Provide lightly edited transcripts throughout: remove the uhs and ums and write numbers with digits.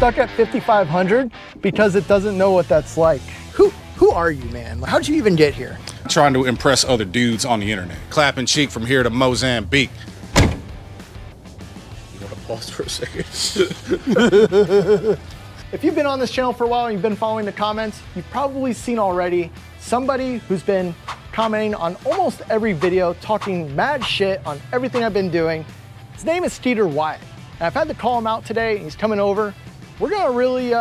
stuck at 5,500 because it doesn't know what that's like. Who are you, man? How'd you even get here? Trying to impress other dudes on the internet. Clapping cheek from here to Mozambique. You want to pause for a second? If you've been on this channel for a while and you've been following the comments, you've probably seen already somebody who's been commenting on almost every video, talking mad shit on everything I've been doing. His name is Skeeter Wyatt. And I've had to call him out today, and he's coming over. We're gonna really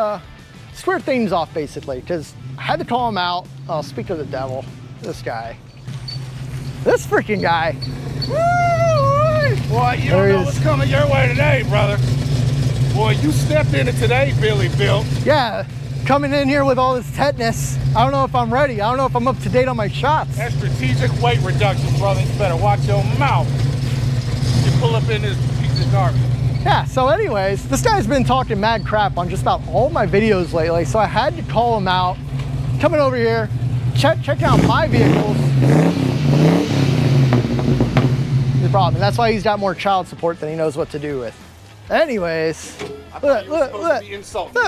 square things off, basically, because I had to call him out. I'll speak to the devil. This guy. This freaking guy. Boy, you don't know what's coming your way today, brother. Boy, you stepped in it today, Billy Bill. Yeah, coming in here with all this tetanus. I don't know if I'm ready. I don't know if I'm up to date on my shots. That strategic weight reduction, brother. You better watch your mouth. You pull up in this piece of garbage. Yeah, so anyways, this guy's been talking mad crap on just about all my videos lately, so I had to call him out. Coming over here, check out my vehicles. The problem, and that's why he's got more child support than he knows what to do with. Anyways, look,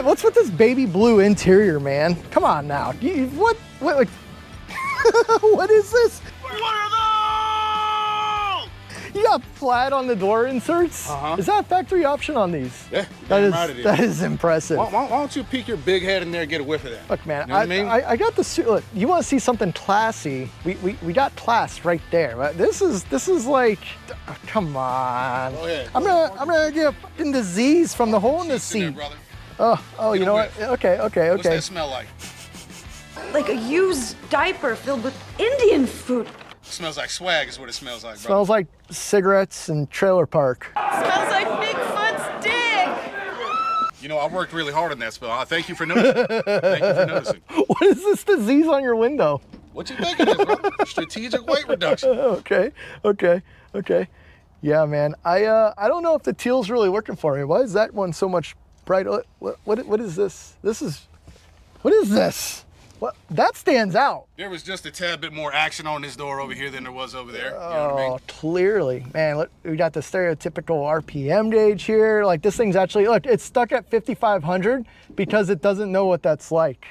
what's with this baby blue interior, man? Come on now. What like, what is this? What are those? You got plaid on the door inserts? Is that a factory option on these? Yeah, that is impressive. Why don't you peek your big head in there and get a whiff of that? Look, man, you know what I mean? I got the suit. Look, you want to see something classy? We got class right there. But this is like, oh, come on. Go ahead. I'm gonna get a fucking disease from the hole in the seat. Oh, you know what? Okay. What's that smell like? Like a used diaper filled with Indian food. Smells like swag is what it smells like, bro. Smells like cigarettes and trailer park. Smells like Bigfoot's dick. You know, I worked really hard on that spell. Thank you for noticing. Thank you for noticing. What is this disease on your window? What you think it is, bro? Strategic weight reduction. Okay. Yeah, man. I don't know if the teal's really working for me. Why is that one so much brighter? What is this? What is this? What? That stands out. There was just a tad bit more action on this door over here than there was over there. You know what I mean? Clearly. Man, look, we got the stereotypical RPM gauge here. Like, this thing's actually, look, it's stuck at 5,500 because it doesn't know what that's like.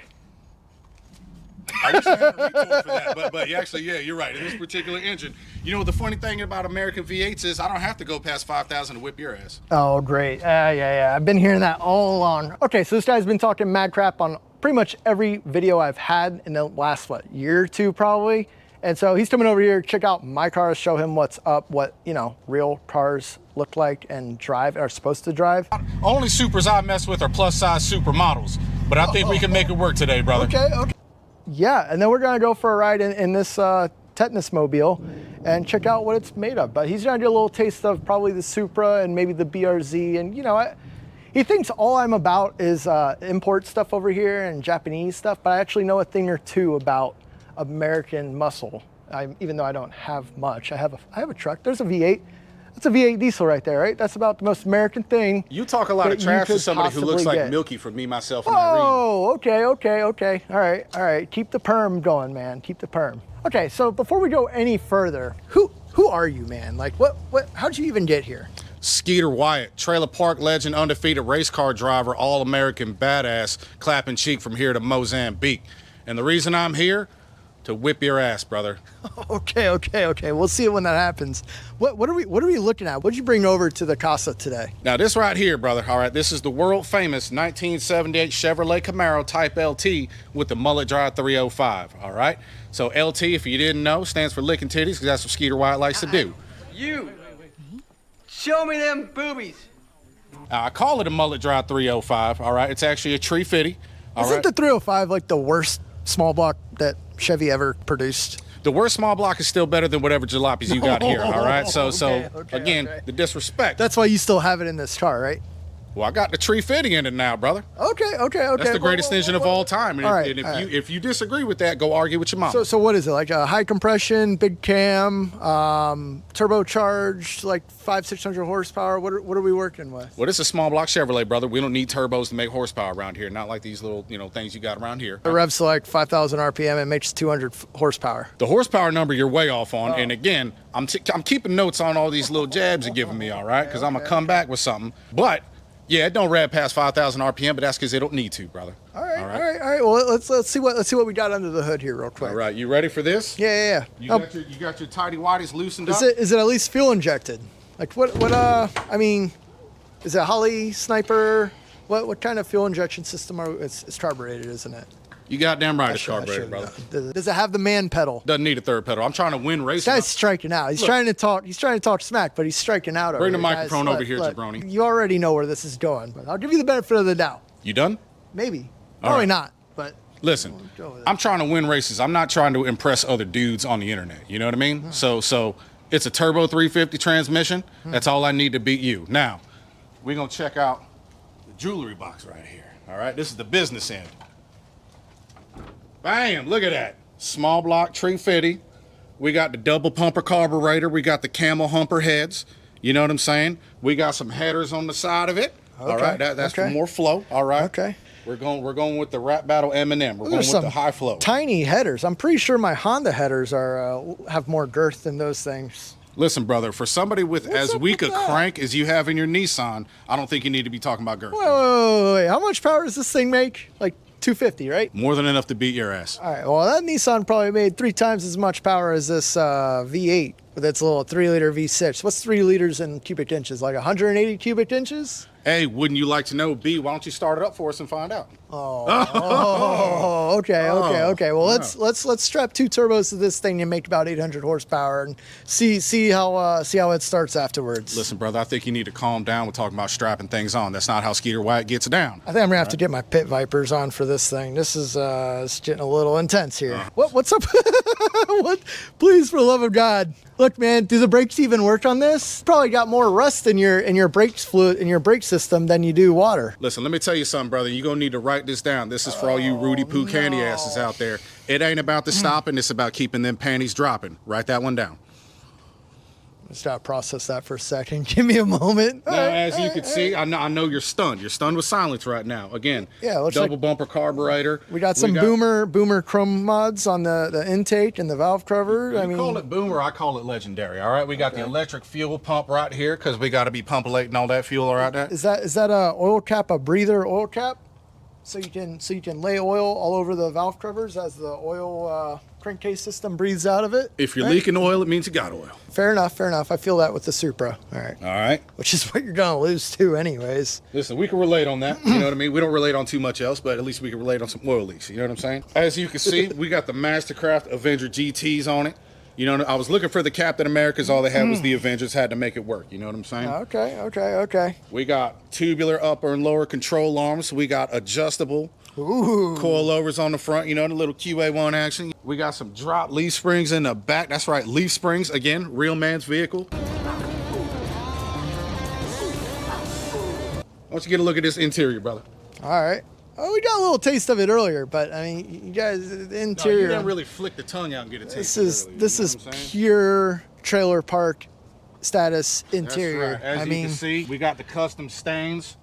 I wish I had a retool for that, but actually, yeah, you're right. In this particular engine, you know, the funny thing about American V8s is I don't have to go past 5,000 to whip your ass. Oh, great. Yeah. I've been hearing that all along. Okay, so this guy's been talking mad crap on pretty much every video I've had in the last, year or two probably. And so he's coming over here, check out my cars, show him what's up, what, real cars look like and are supposed to drive. Only supers I mess with are plus size supermodels, but I think we can make it work today, brother. Okay. Yeah, and then we're gonna go for a ride in this tetanus mobile and check out what it's made of. But he's gonna get a little taste of probably the Supra and maybe the BRZ, and he thinks all I'm about is import stuff over here and Japanese stuff, but I actually know a thing or two about American muscle. Even though I don't have much, I have a truck. There's a V8. That's a V8 diesel right there, right? That's about the most American thing. You talk a lot of trash to somebody who looks like Milky for me, myself, and Irene. Oh, okay. All right. Keep the perm going, man. Keep the perm. Okay, so before we go any further, who are you, man? Like, how'd you even get here? Skeeter Wyatt, trailer park legend, undefeated race car driver, all-American badass, clapping cheek from here to Mozambique. And the reason I'm here, to whip your ass, brother. Okay. We'll see it when that happens. What are we looking at? What'd you bring over to the Casa today? Now this right here, brother, all right, this is the world famous 1978 Chevrolet Camaro Type LT with the mullet drive 305, all right? So LT, if you didn't know, stands for licking titties, because that's what Skeeter Wyatt likes to do. You, show me them boobies. I call it a mullet drive 305, all right? It's actually a tree fitty. Isn't the 305 like the worst small block that Chevy ever produced? The worst small block is still better than whatever jalopies you got here, all right? So again, the disrespect. That's why you still have it in this car, right? Well, I got the tree fitting in it now, brother. Okay. That's the greatest engine of all time. And, All right, if you disagree with that, go argue with your mom. So what is it? Like a high compression, big cam, turbocharged, like 500-600 horsepower? What are we working with? Well, this is a small block Chevrolet, brother. We don't need turbos to make horsepower around here. Not like these little, things you got around here. The revs to like 5,000 RPM and makes 200 horsepower. The horsepower number you're way off on. And again, I'm keeping notes on all these little jabs you're giving me, all right? Because I'm going to come back with something. But Yeah, it don't rev past 5,000 RPM, but that's because it don't need to, brother. All right. Well, let's see what we got under the hood here real quick. All right, you ready for this? Yeah. You got your tidy whities loosened up. Is it at least fuel injected? Like what I mean, is it Holly Sniper? What kind of fuel injection system it's carbureted, isn't it? You goddamn right, it's carbureted, brother. Does it have the man pedal? Doesn't need a third pedal. I'm trying to win races. This guy's striking out. He's trying to talk smack, but he's striking out. Bring the guys. microphone over here, jabroni. You already know where this is going, but I'll give you the benefit of the doubt. You done? Maybe. All Probably right. not, but Listen, I'm trying to win races. I'm not trying to impress other dudes on the internet. You know what I mean? So it's a turbo 350 transmission. That's all I need to beat you. Now, we're going to check out the jewelry box right here. All right? This is the business end. Bam, look at that. Small block tree fitty. We got the double pumper carburetor. We got the camel humper heads. You know what I'm saying? We got some headers on the side of it. Okay. All right, that's for more flow. All right. Okay. We're going with the Rap Battle M&M. We're going with the high flow. Tiny headers. I'm pretty sure my Honda headers have more girth than those things. Listen, brother, for somebody with as weak a crank as you have in your Nissan, I don't think you need to be talking about girth. Wait. How much power does this thing make? Like 250, right? More than enough to beat your ass. All right. Well, that Nissan probably made 3 times as much power as this V8 with its little 3-liter V6. What's 3 liters in cubic inches? Like 180 cubic inches? A, wouldn't you like to know? B, why don't you start it up for us and find out? Okay. Well, let's strap 2 turbos to this thing and make about 800 horsepower and see how it starts afterwards. Listen, brother, I think you need to calm down with talking about strapping things on. That's not how Skeeter Wyatt gets down. I think I'm gonna have to get my pit vipers on for this thing. This is it's getting a little intense here. What's up? What? Please, for the love of God. Look, man, do the brakes even work on this? Probably got more rust in your brakes fluid in your brake system than you do water. Listen, let me tell you something, brother. You're going to need to write this down. This is for all you Rudy Poo candy asses out there. It ain't about the stopping. It's about keeping them panties dropping. Write that one down. Let's try to process that for a second. Give me a moment. Now, as you can see, I know you're stunned. You're stunned with silence right now. Again, looks double like bumper carburetor. We got some boomer chrome mods on the intake and the valve cover. You call it boomer, I call it legendary. All right, we got the electric fuel pump right here because we got to be pumpulating all that fuel right there. Is that a oil cap, a breather oil cap? So you can lay oil all over the valve covers as the oil crankcase system breathes out of it. If you're leaking oil, it means you got oil. Fair enough. I feel that with the Supra. All right. Which is what you're gonna lose to, anyways. Listen, we can relate on that. You know what I mean? We don't relate on too much else, but at least we can relate on some oil leaks. You know what I'm saying? As you can see, we got the Mastercraft Avenger GTs on it. You know, I was looking for the Captain Americas. All they had was the Avengers. Had to make it work. You know what I'm saying? Okay. We got tubular upper and lower control arms. We got adjustable coilovers on the front. You know, the little QA1 action. We got some drop leaf springs in the back. That's right, leaf springs. Again, real man's vehicle. Why don't you get a look at this interior, brother? All right. Oh, we got a little taste of it earlier, but I mean, you guys, the interior. No, you didn't really flick the tongue out and get a taste. This is pure trailer park status interior. That's right. As you can see, we got the custom stains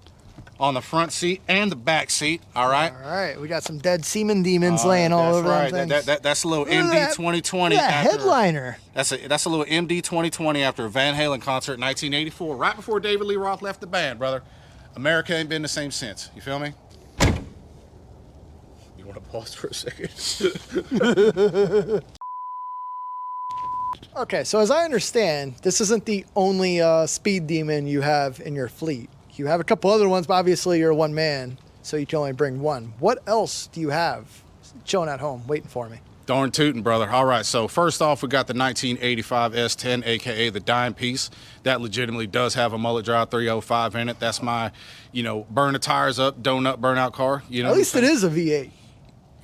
on the front seat and the back seat. All right. All right. We got some dead semen demons laying all over them things. That's a little MD 2020. Look at that headliner. That's a little MD 2020 after a Van Halen concert in 1984, right before David Lee Roth left the band, brother. America ain't been the same since. You feel me? You want to pause for a second? Okay, so as I understand, this isn't the only speed demon you have in your fleet. You have a couple other ones, but obviously you're one man, so you can only bring one. What else do you have chilling at home, waiting for me? Darn tootin', brother. All right, so first off, we got the 1985 S10, a.k.a. the dime piece. That legitimately does have a mullet drive 305 in it. That's my, burn the tires up, donut burnout car. You know, at least it is a V8.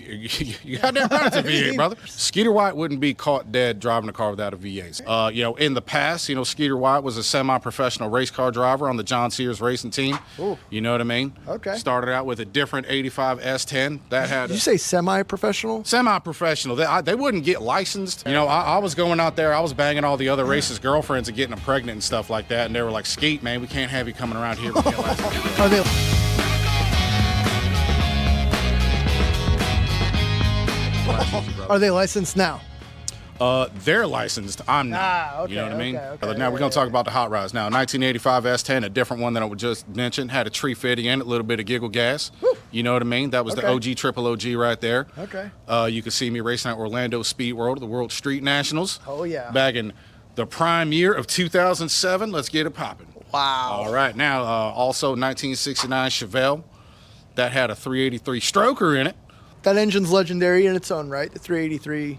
You got that right, it's a V8, brother. Skeeter Wyatt wouldn't be caught dead driving a car without a V8. In the past, Skeeter Wyatt was a semi-professional race car driver on the John Sears racing team. Ooh. You know what I mean? Okay. Started out with a different 85 S10 that had. Did you say semi-professional? Semi-professional. They wouldn't get licensed. I was going out there, I was banging all the other racers' girlfriends and getting them pregnant and stuff like that, and they were like, Skeet, man, we can't have you coming around here. Are they? Are they licensed now? They're licensed. I'm not. Ah, okay, you know what I mean? okay, Now we're yeah, going to talk about the hot rods. Now, 1985 S10, a different one that I would just mention, had a 350 in it, a little bit of giggle gas. Woo. You know what I mean? That was the OG, triple OG right there. Okay. You can see me racing at Orlando Speed World, the World Street Nationals. Oh, yeah. Back in the prime year of 2007. Let's get it popping. Wow. All right. Now, also 1969 Chevelle. That had a 383 stroker in it. That engine's legendary in its own right. The 383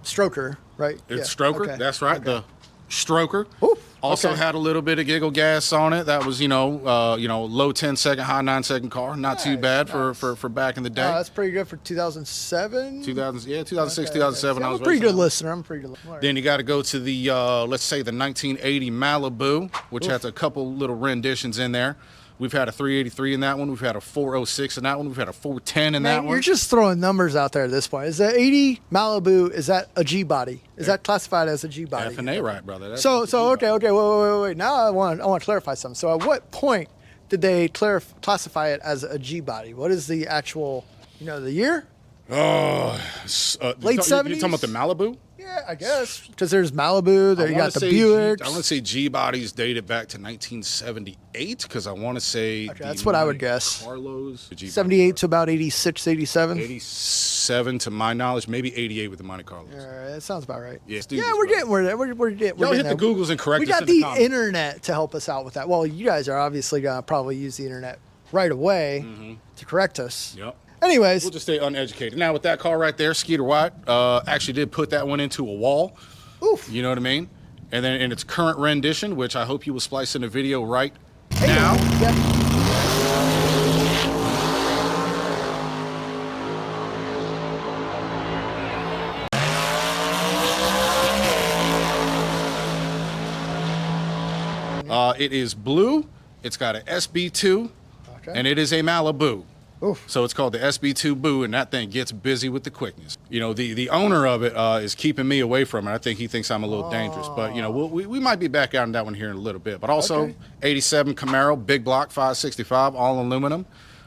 stroker, right? It's Yeah. stroker. Okay. That's right. Okay. The stroker. Ooh, Also okay. had a little bit of giggle gas on it. That was, low 10-second, high 9-second car. Not too Nice, bad nice. for back in the day. That's pretty good for 2007. 2006, Okay, 2007. okay. I I'm was a pretty racing good on. listener. I'm a pretty good listener. Then you got to go to the, let's say, the 1980 Malibu, which has a couple little renditions in there. We've had a 383 in that one. We've had a 406 in that one. We've had a 410 in that Man, one. you're just throwing numbers out there at this point. Is the 80 Malibu, is that a G body? Is that classified as a G body? F&A right, brother. That's So the G-body. okay, wait. Now I want to clarify something. So at what point did they classify it as a G body? What is the actual, the year? Late You're 70s? talking about the Malibu? Yeah, I guess. Because there's Malibu, there you got the Buicks. I want to say G bodies dated back to 1978 because I want to say that's what I would guess. Carlos, the G body. 78 to about 86, 87. 87 to my knowledge, maybe 88 with the Monte Carlos. All right, that sounds about right. Yeah, Yeah, we're getting there. We're getting Y'all hit there. the Googles and correct We us got in the the comments. internet to help us out with that. Well, you guys are obviously going to probably use the internet right away to correct us. Yep. Anyways, We'll just stay uneducated. Now, with that car right there, Skeeter Wyatt actually did put that one into a wall. oof. You know what I mean? And then in its current rendition, which I hope you will splice in the video right now. Yep. It is blue. It's got an SB2, Okay. and it is a Malibu. Oof. So it's called the SB2 Boo, and that thing gets busy with the quickness. The owner of it is keeping me away from it. I think he thinks I'm a little dangerous, but we might be back out on that one here in a little bit. But also, Okay. 87 Camaro, big block, 565, all aluminum.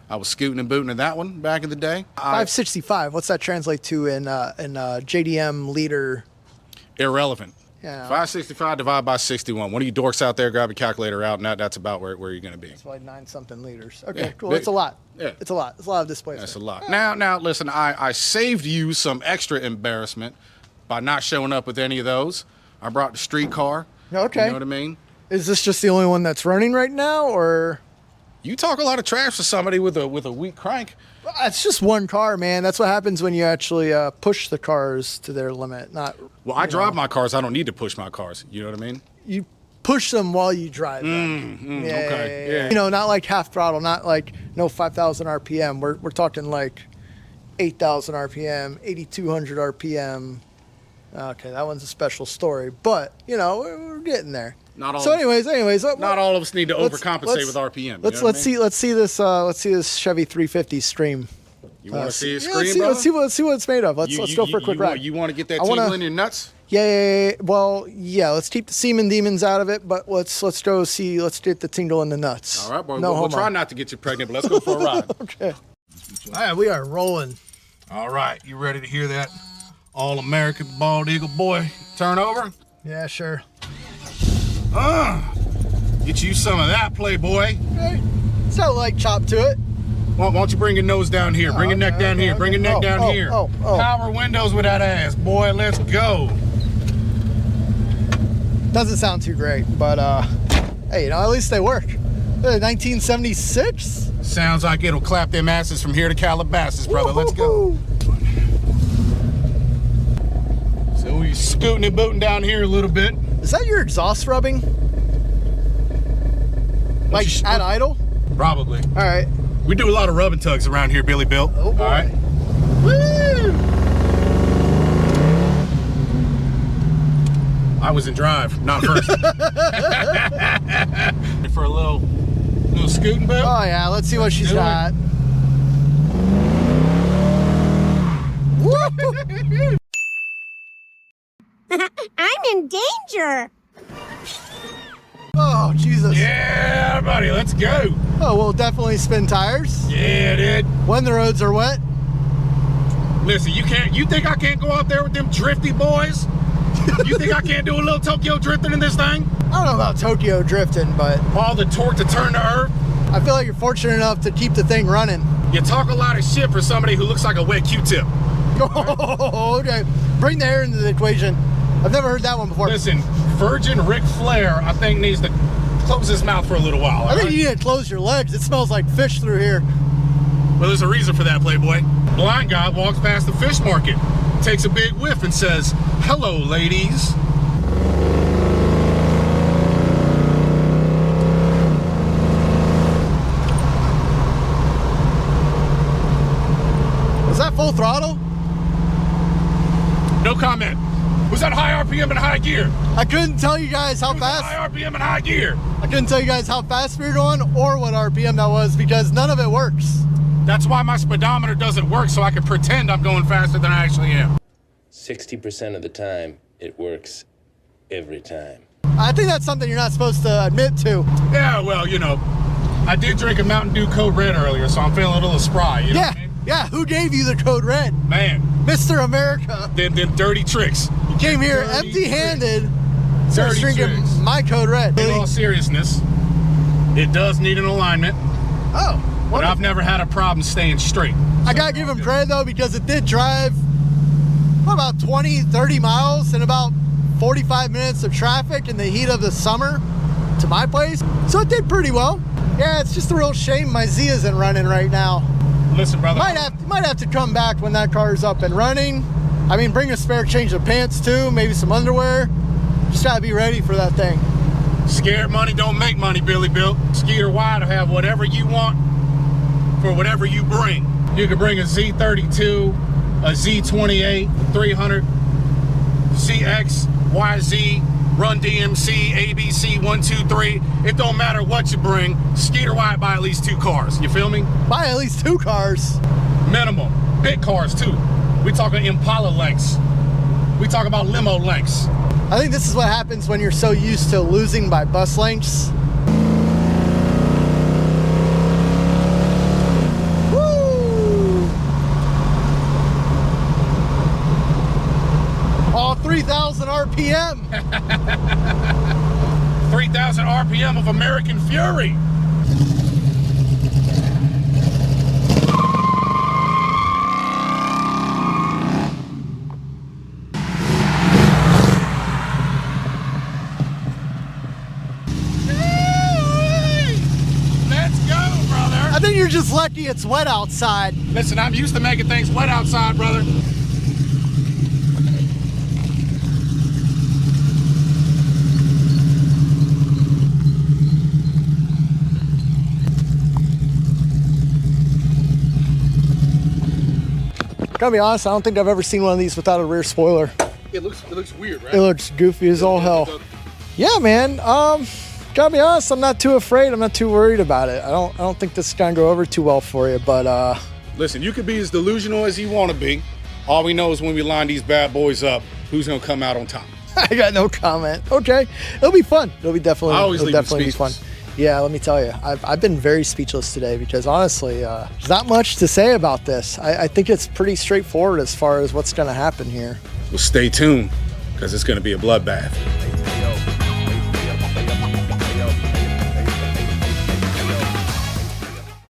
I was scooting and booting in that one back in the day. 565. What's that translate to in JDM liter? Irrelevant. Yeah. 565 divided by 61. One of you dorks out there, grab a calculator out, and that's about where you're going to be. It's like 9-something liters. Okay, Yeah, cool. big. It's a lot. Yeah. It's a lot. It's a lot of displacement. That's a lot. Now, listen, I saved you some extra embarrassment by not showing up with any of those. I brought the street car. Okay. You know what I mean? Is this just the only one that's running right now, or? You talk a lot of trash to somebody with a weak crank. It's just one car, man. That's what happens when you actually push the cars to their limit. Not. Well, I drive my cars. I don't need to push my cars. You know what I mean? You push them while you drive them. okay, yeah. Not like half throttle, not like 5,000 RPM. We're talking like 8,000 RPM, 8,200 RPM. Okay, that one's a special story, but we're getting there. Not all. So, anyways, Not all of us need to let's- overcompensate with RPM. Let's see this Chevy 350 stream. You want to see it Yeah, scream, brother? let's see what it's made of. Let's go for a quick ride. You want to get that I wanna- tingle in your nuts? Yeah. Well, yeah. Let's keep the semen demons out of it, but let's go see. Let's get the tingle in the nuts. All right, boy. No we'll homo. try not to get you pregnant, but let's go for a ride. Okay. All right, we are rolling. All right, you ready to hear that all-American bald eagle boy turn over? Yeah, sure. Get you some of that, playboy. Okay. It's got a light chop to it. Why don't you bring your nose down here? Bring your neck down here. Bring your neck down here. Oh. Power windows with that ass, boy. Let's go. Doesn't sound too great, but hey, at least they work. 1976. Sounds like it'll clap them asses from here to Calabasas, brother. Let's go. Woo-hoo-hoo. So we're scooting and booting down here a little bit. Is that your exhaust rubbing? Like at idle? Probably. All right. We do a lot of rub and tugs around here, Billy Bill. Oh boy. All right. Woo! I was in drive, not first. For a little scooting boot. Oh yeah, let's see what she's do it. got. Woo! I'm in danger. Oh Jesus! Yeah, buddy, let's go. Oh, we'll definitely spin tires Yeah, dude. when the roads are wet. Listen, you think I can't go out there with them drifty boys? You think I can't do a little Tokyo drifting in this thing? I don't know about Tokyo drifting, but All the torque to turn to earth? I feel like you're fortunate enough to keep the thing running. You talk a lot of shit for somebody who looks like a wet Q-tip. Oh, okay. Bring the air into the equation. I've never heard that one before. Listen, Virgin Ric Flair, I think, needs to close his mouth for a little while. I think you need to close your legs. It smells like fish through here. Well, there's a reason for that, Playboy. Blind guy walks past the fish market, takes a big whiff and says, "Hello, ladies." Was that full throttle? No comment. Was that high RPM and high gear? I couldn't tell you guys how Was that fast. high RPM and high gear? I couldn't tell you guys how fast we were going or what RPM that was because none of it works. That's why my speedometer doesn't work, so I can pretend I'm going faster than I actually am. 60% of the time, it works every time. I think that's something you're not supposed to admit to. Yeah, well, you know, I did drink a Mountain Dew Code Red earlier, so I'm feeling a little spry, you know Yeah, what I mean? yeah. Who gave you the code red? Man, Mr. America. them dirty tricks. You came here Dirty empty-handed. Started Dirty drinking tricks. my code red. In all seriousness, it does need an alignment, Oh, but wonderful. I've never had a problem staying straight. I gotta give him credit though because it did drive about 20, 30 miles in about 45 minutes of traffic in the heat of the summer to my place. So it did pretty well. Yeah, it's just a real shame my Z isn't running right now. Listen, brother. Might have to come back when that car's up and running. I mean, bring a spare change of pants too, maybe some underwear. Just gotta be ready for that thing. Scared money don't make money, Billy Bill. Skeeter Wyatt will have whatever you want for whatever you bring. You can bring a Z32, a Z28, 300, CX, YZ, Run DMC, ABC 123. It don't matter what you bring. Skeeter Wyatt buy at least 2 cars. You feel me? Buy at least 2 cars. Minimum. Big cars too. We talking Impala lengths. We talk about limo lengths. I think this is what happens when you're so used to losing by bus lengths. Woo! All 3,000 RPM. 3,000 RPM of American Fury. I think you're just lucky it's wet outside. Listen, I'm used to making things wet outside, brother. Gotta be honest, I don't think I've ever seen one of these without a rear spoiler. It looks weird, right? It looks goofy as all hell. Yeah, man. Gotta be honest, I'm not too afraid. I'm not too worried about it. I don't think this is gonna go over too well for you, but Listen, you could be as delusional as you want to be. All we know is when we line these bad boys up, who's gonna come out on top. I got no comment. Okay, it'll be fun. It'll definitely leave be fun. speechless. Yeah, let me tell you, I've been very speechless today because honestly, there's not much to say about this. I think it's pretty straightforward as far as what's gonna happen here. Well, stay tuned, because it's gonna be a bloodbath.